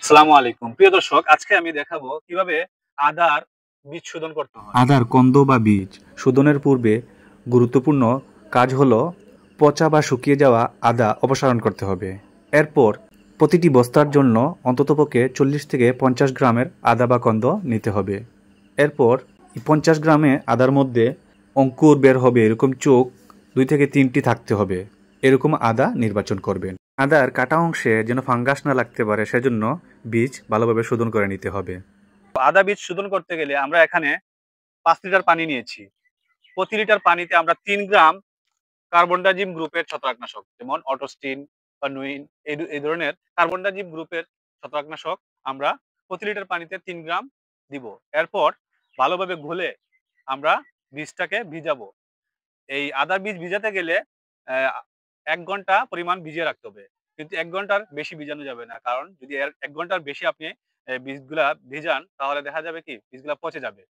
আসসালামু আলাইকুম প্রিয় দর্শক, আজকে আমি দেখাবো কিভাবে আদার বীজ শোধন করতে হয়। আদার কন্দ বা বীজ শোধনের পূর্বে গুরুত্বপূর্ণ কাজ হলো পচা বা শুকিয়ে যাওয়া আদা অপসারণ করতে হবে। এরপর প্রতিটি বস্তার জন্য অন্ততপক্ষে 40 থেকে 50 গ্রামের আদা বা কন্দ নিতে হবে। এরপর 50 গ্রামে আদার মধ্যে অঙ্কুর বের হবে এরকম চোখ 2 থেকে 3টি থাকতে হবে, এরকম আদা নির্বাচন করবেন। আদার কাটা অংশে যেন ফাঙ্গাস না লাগতে পারে সেজন্য বীজ ভালোভাবে শোধন করে নিতে হবে। আদা বীজ শোধন করতে গেলে আমরা এখানে 5 লিটার পানি নিয়েছি। প্রতি লিটার পানিতে আমরা 3 গ্রাম কার্বনডাজিম গ্রুপের ছত্রাকনাশক, যেমন অটোস্টিন বা নুইন, এই ধরনের কার্বনডাজিম গ্রুপের ছত্রাকনাশক আমরা প্রতি লিটার পানিতে 3 গ্রাম দিব। এরপর ভালোভাবে ঘুলে আমরা বীজটাকে ভিজাবো। এই আদা বীজ ভিজাতে গেলে 1 ঘন্টা পরিমাণ ভিজিয়ে রাখতে হবে, কিন্তু 1 ঘন্টার বেশি ভিজানো যাবে না, কারণ যদি 1 ঘন্টার বেশি আপনি বীজগুলা ভিজান তাহলে দেখা যাবে কি বীজগুলা পচে যাবে।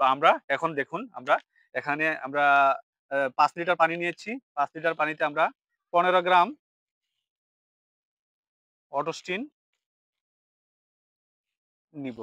তো আমরা এখন দেখুন, এখানে আমরা 5 লিটার পানি নিয়েছি। 5 লিটার পানিতে আমরা 15 গ্রাম অটোস্টিন নিব।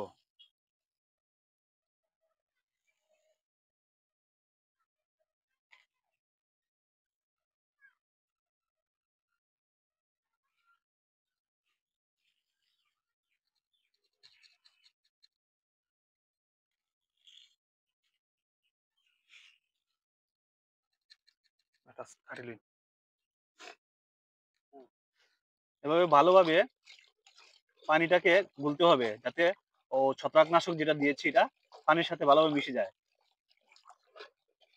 এভাবে ভালোভাবে পানিটাকে গুলতে হবে, যাতে ছত্রাকনাশক যেটা দিয়েছি এটা পানির সাথে ভালোভাবে মিশে যায়।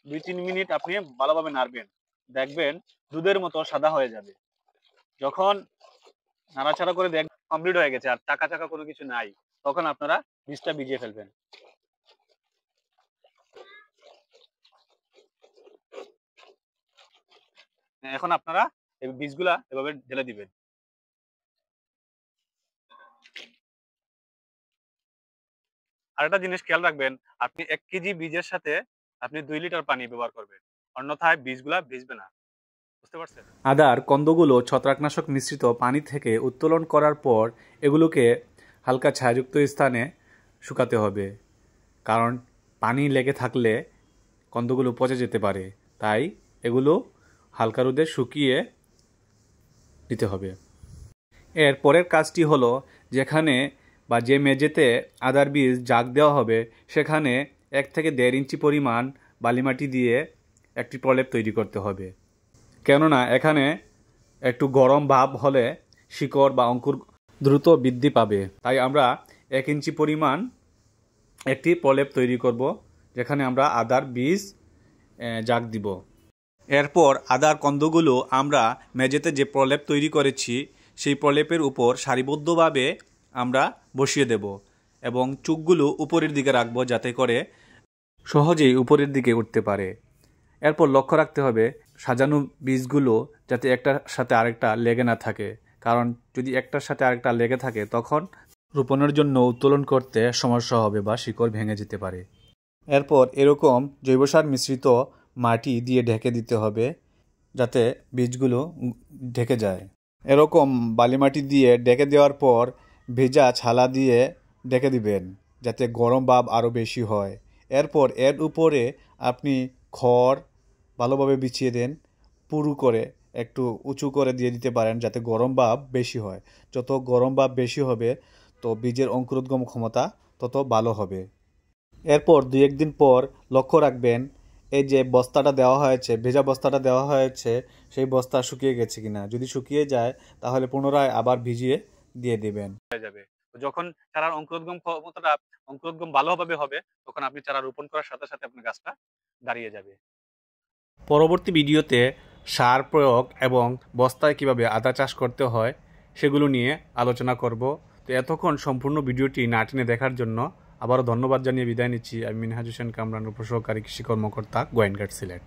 2-3 মিনিট আপনি ভালোভাবে নাড়বেন, দেখবেন দুধের মতো সাদা হয়ে যাবে। যখন নাড়াচাড়া করে দেখ কমপ্লিট হয়ে গেছে আর চাকা চাকা কোনো কিছু নাই, তখন আপনারা বীজটা ভিজিয়ে ফেলবেন। এখন আপনারা এই বীজগুলা এভাবে ঢেলে দিবেন। আর একটা জিনিস খেয়াল রাখবেন, আপনি 1 কেজি বীজের সাথে আপনি 2 লিটার পানি ব্যবহার করবেন, অন্যথায় বীজগুলা ভিজবে না। বুঝতে পারছেন? আদার কন্দগুলো ছত্রাকনাশক মিশ্রিত পানি থেকে উত্তোলন করার পর এগুলোকে হালকা ছায়াযুক্ত স্থানে শুকাতে হবে, কারণ পানি লেগে থাকলে কন্দগুলো পচে যেতে পারে। তাই এগুলো হালকা রোদে শুকিয়ে দিতে হবে। এর পরের কাজটি হলো, যেখানে বা যে মেঝেতে আদার বীজ জাগ দেওয়া হবে সেখানে 1 থেকে 1.5 ইঞ্চি পরিমাণ বালিমাটি দিয়ে একটি প্রলেপ তৈরি করতে হবে। কেননা এখানে একটু গরম ভাব হলে শিকড় বা অঙ্কুর দ্রুত বৃদ্ধি পাবে, তাই আমরা 1 ইঞ্চি পরিমাণ একটি প্রলেপ তৈরি করব, যেখানে আমরা আদার বীজ জাগ দিব। এরপর আদার কন্দগুলো আমরা মেঝেতে যে প্রলেপ তৈরি করেছি সেই প্রলেপের উপর সারিবদ্ধভাবে আমরা বসিয়ে দেব এবং চোখগুলো উপরের দিকে রাখবো, যাতে করে সহজেই উপরের দিকে উঠতে পারে। এরপর লক্ষ্য রাখতে হবে সাজানো বীজগুলো যাতে একটার সাথে আরেকটা লেগে না থাকে, কারণ যদি একটার সাথে আরেকটা লেগে থাকে তখন রোপণের জন্য উত্তোলন করতে সমস্যা হবে বা শিকড় ভেঙে যেতে পারে। এরপর এরকম জৈব সার মিশ্রিত মাটি দিয়ে ঢেকে দিতে হবে, যাতে বীজগুলো ঢেকে যায়। এরকম বালি মাটি দিয়ে ঢেকে দেওয়ার পর ভেজা ছালা দিয়ে ঢেকে দিবেন, যাতে গরম ভাব আরও বেশি হয়। এরপর এর উপরে আপনি খড় ভালোভাবে বিছিয়ে দেন, পুরু করে একটু উঁচু করে দিয়ে দিতে পারেন, যাতে গরম ভাব বেশি হয়। যত গরম ভাব বেশি হবে তো বীজের অঙ্কুরোদ্গম ক্ষমতা তত ভালো হবে। এরপর 2-1 দিন পর লক্ষ্য রাখবেন এই যে বস্তাটা দেওয়া হয়েছে, ভেজা বস্তাটা দেওয়া হয়েছে, সেই বস্তা শুকিয়ে গেছে কিনা। যদি শুকিয়ে যায় তাহলে পুনরায় আবার ভিজিয়ে দিয়ে দিবেন। হয়ে যাবে। যখন চারার অঙ্কুরোদ্গম ভালোভাবে হবে, তখন আপনি চারা রোপণ করার সাথে সাথে আপনার গাছটা দাঁড়িয়ে যাবে। পরবর্তী ভিডিওতে সার প্রয়োগ এবং বস্তায় কিভাবে আদা চাষ করতে হয় সেগুলো নিয়ে আলোচনা করব। তো এতক্ষণ সম্পূর্ণ ভিডিওটি না টেনে দেখার জন্য আবারও ধন্যবাদ জানিয়ে বিদায় নিচ্ছি। আমি মিনহাজ হোসেন কামরান, উপসহকারী কৃষি কর্মকর্তা, গোয়েনঘাট, সিলেট।